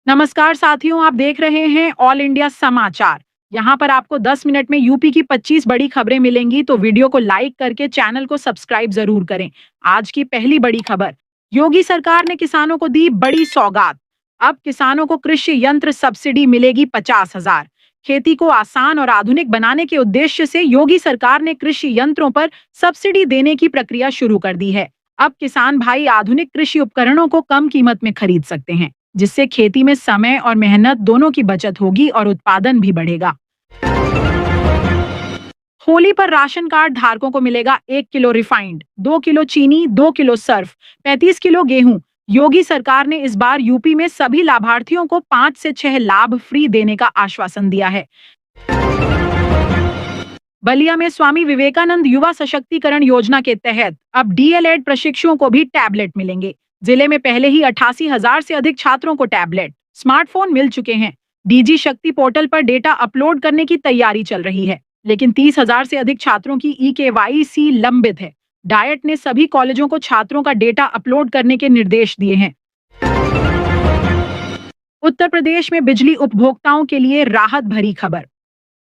नमस्कार साथियों, आप देख रहे हैं ऑल इंडिया समाचार। यहाँ पर आपको 10 मिनट में यूपी की 25 बड़ी खबरें मिलेंगी, तो वीडियो को लाइक करके चैनल को सब्सक्राइब जरूर करें। आज की पहली बड़ी खबर, योगी सरकार ने किसानों को दी बड़ी सौगात। अब किसानों को कृषि यंत्र सब्सिडी मिलेगी 50,000। खेती को आसान और आधुनिक बनाने के उद्देश्य से योगी सरकार ने कृषि यंत्रों पर सब्सिडी देने की प्रक्रिया शुरू कर दी है। अब किसान भाई आधुनिक कृषि उपकरणों को कम कीमत में खरीद सकते हैं, जिससे खेती में समय और मेहनत दोनों की बचत होगी और उत्पादन भी बढ़ेगा। होली पर राशन कार्ड धारकों को मिलेगा 1 किलो रिफाइंड, 2 किलो चीनी, 2 किलो सर्फ, 35 किलो गेहूं। योगी सरकार ने इस बार यूपी में सभी लाभार्थियों को 5 से 6 लाभ फ्री देने का आश्वासन दिया है। बलिया में स्वामी विवेकानंद युवा सशक्तिकरण योजना के तहत अब डीएलएड प्रशिक्षुओं को भी टैबलेट मिलेंगे। जिले में पहले ही 88,000 से अधिक छात्रों को टैबलेट, स्मार्टफोन मिल चुके हैं। डीजी शक्ति पोर्टल पर डेटा अपलोड करने की तैयारी चल रही है, लेकिन 30,000 से अधिक छात्रों की ई-केवाईसी लंबित है। डायट ने सभी कॉलेजों को छात्रों का डेटा अपलोड करने के निर्देश दिए हैं। उत्तर प्रदेश में बिजली उपभोक्ताओं के लिए राहत भरी खबर।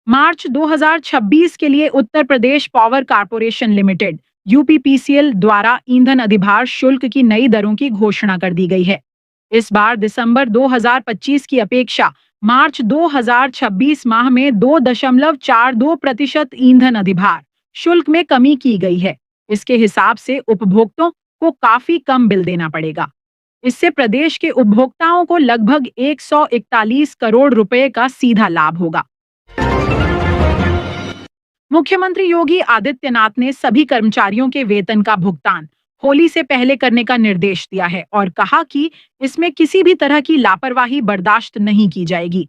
मार्च 2026 के लिए Uttar Pradesh power corporation limited UPPCL द्वारा ईंधन अधिभार शुल्क की नई दरों की घोषणा कर दी गई है। इस बार दिसंबर 2025 की अपेक्षा मार्च 2026 माह में 2.42% ईंधन अधिभार शुल्क में कमी की गई है। इसके हिसाब से उपभोक्ताओं को काफी कम बिल देना पड़ेगा। इससे प्रदेश के उपभोक्ताओं को लगभग 141 करोड़ रुपए का सीधा लाभ होगा। मुख्यमंत्री योगी आदित्यनाथ ने सभी कर्मचारियों के वेतन का भुगतान होली से पहले करने का निर्देश दिया है और कहा कि इसमें किसी भी तरह की लापरवाही बर्दाश्त नहीं की जाएगी।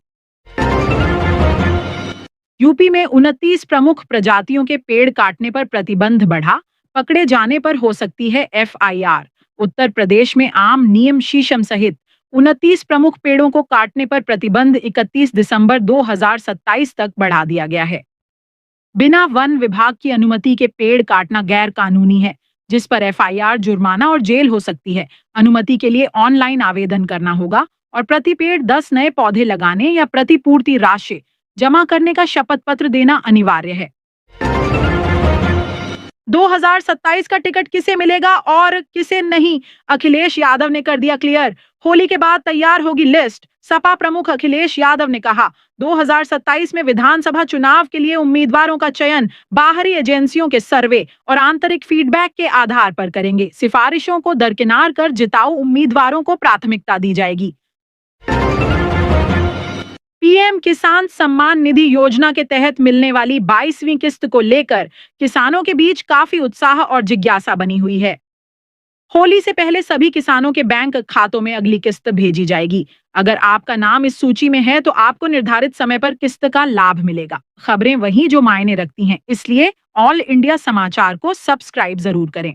यूपी में 29 प्रमुख प्रजातियों के पेड़ काटने पर प्रतिबंध बढ़ा, पकड़े जाने पर हो सकती है एफआईआर। उत्तर प्रदेश में आम, नीम, शीशम सहित 29 प्रमुख पेड़ों को काटने पर प्रतिबंध 31 दिसंबर 2027 तक बढ़ा दिया गया है। बिना वन विभाग की अनुमति के पेड़ काटना गैर कानूनी है, जिस पर एफआईआर, जुर्माना और जेल हो सकती है। अनुमति के लिए ऑनलाइन आवेदन करना होगा और प्रति पेड़ 10 नए पौधे लगाने या प्रतिपूर्ति राशि जमा करने का शपथ पत्र देना अनिवार्य है। 2027 का टिकट किसे मिलेगा और किसे नहीं, अखिलेश यादव ने कर दिया क्लियर। होली के बाद तैयार होगी लिस्ट। सपा प्रमुख अखिलेश यादव ने कहा, 2027 में विधानसभा चुनाव के लिए उम्मीदवारों का चयन बाहरी एजेंसियों के सर्वे और आंतरिक फीडबैक के आधार पर करेंगे। सिफारिशों को दरकिनार कर जिताऊ उम्मीदवारों को प्राथमिकता दी जाएगी। पीएम किसान सम्मान निधि योजना के तहत मिलने वाली 22वीं किस्त को लेकर किसानों के बीच काफी उत्साह और जिज्ञासा बनी हुई है। होली से पहले सभी किसानों के बैंक खातों में अगली किस्त भेजी जाएगी। अगर आपका नाम इस सूची में है तो आपको निर्धारित समय पर किस्त का लाभ मिलेगा। खबरें वहीं जो मायने रखती हैं, इसलिए ऑल इंडिया समाचार को सब्सक्राइब जरूर करें।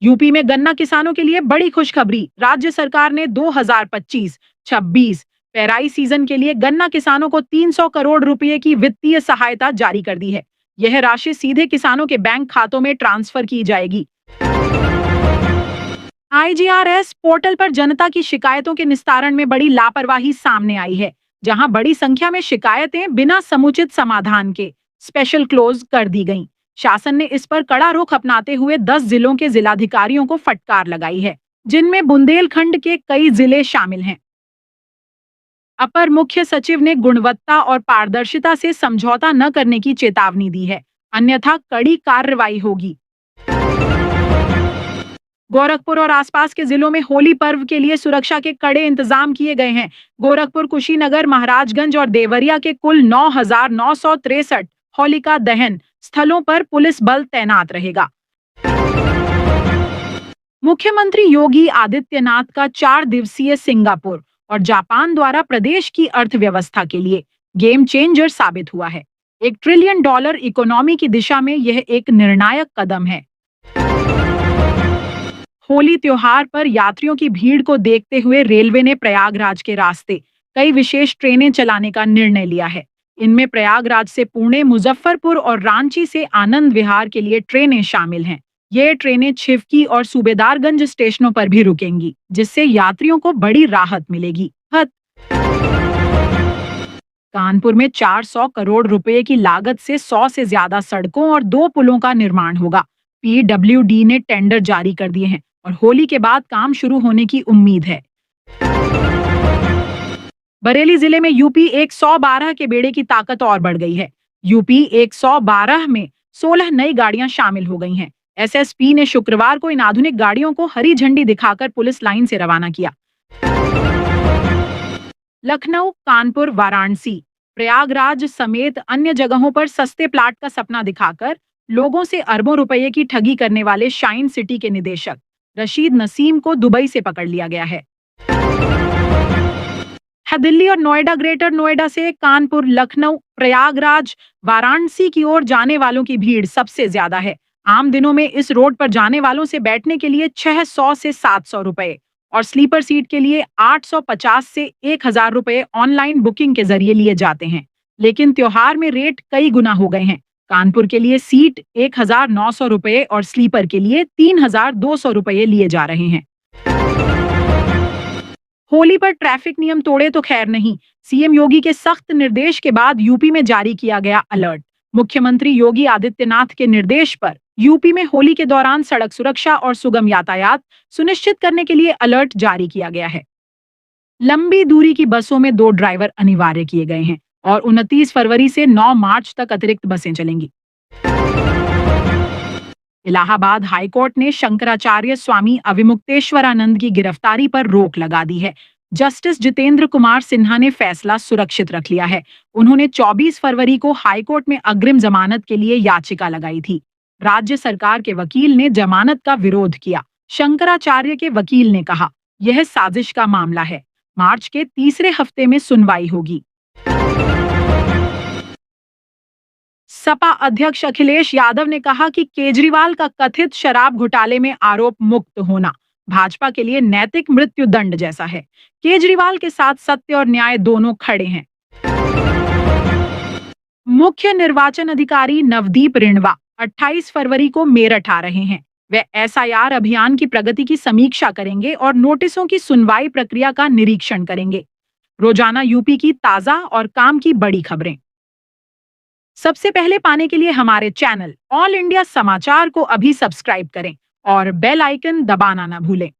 यूपी में गन्ना किसानों के लिए बड़ी खुशखबरी। राज्य सरकार ने 2025-26 पेराई सीजन के लिए गन्ना किसानों को 300 करोड़ रुपए की वित्तीय सहायता जारी कर दी है। यह राशि सीधे किसानों के बैंक खातों में ट्रांसफर की जाएगी। आईजीआरएस पोर्टल पर जनता की शिकायतों के निस्तारण में बड़ी लापरवाही सामने आई है, जहां बड़ी संख्या में शिकायतें बिना समुचित समाधान के स्पेशल क्लोज कर दी गईं। शासन ने इस पर कड़ा रुख अपनाते हुए 10 जिलों के जिलाधिकारियों को फटकार लगाई है, जिनमें बुंदेलखंड के कई जिले शामिल हैं। अपर मुख्य सचिव ने गुणवत्ता और पारदर्शिता से समझौता न करने की चेतावनी दी है, अन्यथा कड़ी कार्रवाई होगी। गोरखपुर और आसपास के जिलों में होली पर्व के लिए सुरक्षा के कड़े इंतजाम किए गए हैं। गोरखपुर, कुशीनगर, महाराजगंज और देवरिया के कुल 9,963 होलिका दहन स्थलों पर पुलिस बल तैनात रहेगा। मुख्यमंत्री योगी आदित्यनाथ का 4 दिवसीय सिंगापुर और जापान द्वारा प्रदेश की अर्थव्यवस्था के लिए गेम चेंजर साबित हुआ है। $1 ट्रिलियन इकोनॉमी की दिशा में यह एक निर्णायक कदम है। होली त्योहार पर यात्रियों की भीड़ को देखते हुए रेलवे ने प्रयागराज के रास्ते कई विशेष ट्रेनें चलाने का निर्णय लिया है। इनमें प्रयागराज से पुणे, मुजफ्फरपुर और रांची से आनंद विहार के लिए ट्रेनें शामिल हैं। ये ट्रेनें छिवकी और सूबेदारगंज स्टेशनों पर भी रुकेंगी, जिससे यात्रियों को बड़ी राहत मिलेगी। कानपुर में 400 करोड़ रुपए की लागत से 100 से ज्यादा सड़कों और 2 पुलों का निर्माण होगा। पीडब्ल्यूडी ने टेंडर जारी कर दिए हैं और होली के बाद काम शुरू होने की उम्मीद है। बरेली जिले में यूपी 112 के बेड़े की ताकत और बढ़ गई है। यूपी 112 में 16 नई गाड़ियां शामिल हो गई हैं। एसएसपी ने शुक्रवार को इन आधुनिक गाड़ियों को हरी झंडी दिखाकर पुलिस लाइन से रवाना किया। लखनऊ, कानपुर, वाराणसी, प्रयागराज समेत अन्य जगहों पर सस्ते प्लाट का सपना दिखाकर लोगों से अरबों रुपए की ठगी करने वाले शाइन सिटी के निदेशक रशीद नसीम को दुबई से पकड़ लिया गया है। दिल्ली और नोएडा, ग्रेटर नोएडा से कानपुर, लखनऊ, प्रयागराज, वाराणसी की ओर जाने वालों की भीड़ सबसे ज्यादा है। आम दिनों में इस रोड पर जाने वालों से बैठने के लिए 600 से 700 रुपए और स्लीपर सीट के लिए 850 से 1000 रुपए ऑनलाइन बुकिंग के जरिए लिए जाते हैं। लेकिन त्योहार में रेट कई गुना हो गए हैं। कानपुर के लिए सीट 1900 रुपए और स्लीपर के लिए 3200 रुपए लिए जा रहे हैं। होली पर ट्रैफिक नियम तोड़े तो खैर नहीं। सीएम योगी के सख्त निर्देश के बाद यूपी में जारी किया गया अलर्ट। मुख्यमंत्री योगी आदित्यनाथ के निर्देश पर यूपी में होली के दौरान सड़क सुरक्षा और सुगम यातायात सुनिश्चित करने के लिए अलर्ट जारी किया गया है। लंबी दूरी की बसों में 2 ड्राइवर अनिवार्य किए गए हैं और 29 फरवरी से 9 मार्च तक अतिरिक्त बसें चलेंगी। इलाहाबाद हाईकोर्ट ने शंकराचार्य स्वामी अविमुक्तेश्वरानंद की गिरफ्तारी पर रोक लगा दी है। जस्टिस जितेंद्र कुमार सिन्हा ने फैसला सुरक्षित रख लिया है। उन्होंने 24 फरवरी को हाईकोर्ट में अग्रिम जमानत के लिए याचिका लगाई थी। राज्य सरकार के वकील ने जमानत का विरोध किया। शंकराचार्य के वकील ने कहा, यह साजिश का मामला है। मार्च के तीसरे हफ्ते में सुनवाई होगी। सपा अध्यक्ष अखिलेश यादव ने कहा कि केजरीवाल का कथित शराब घोटाले में आरोप मुक्त होना भाजपा के लिए नैतिक मृत्यु दंड जैसा है। केजरीवाल के साथ सत्य और न्याय दोनों खड़े हैं। मुख्य निर्वाचन अधिकारी नवदीप रिणवा 28 फरवरी को मेरठ आ रहे हैं। वे एसआईआर अभियान की प्रगति की समीक्षा करेंगे और नोटिसों की सुनवाई प्रक्रिया का निरीक्षण करेंगे। रोजाना यूपी की ताजा और काम की बड़ी खबरें सबसे पहले पाने के लिए हमारे चैनल ऑल इंडिया समाचार को अभी सब्सक्राइब करें और बेल आइकन दबाना न भूलें।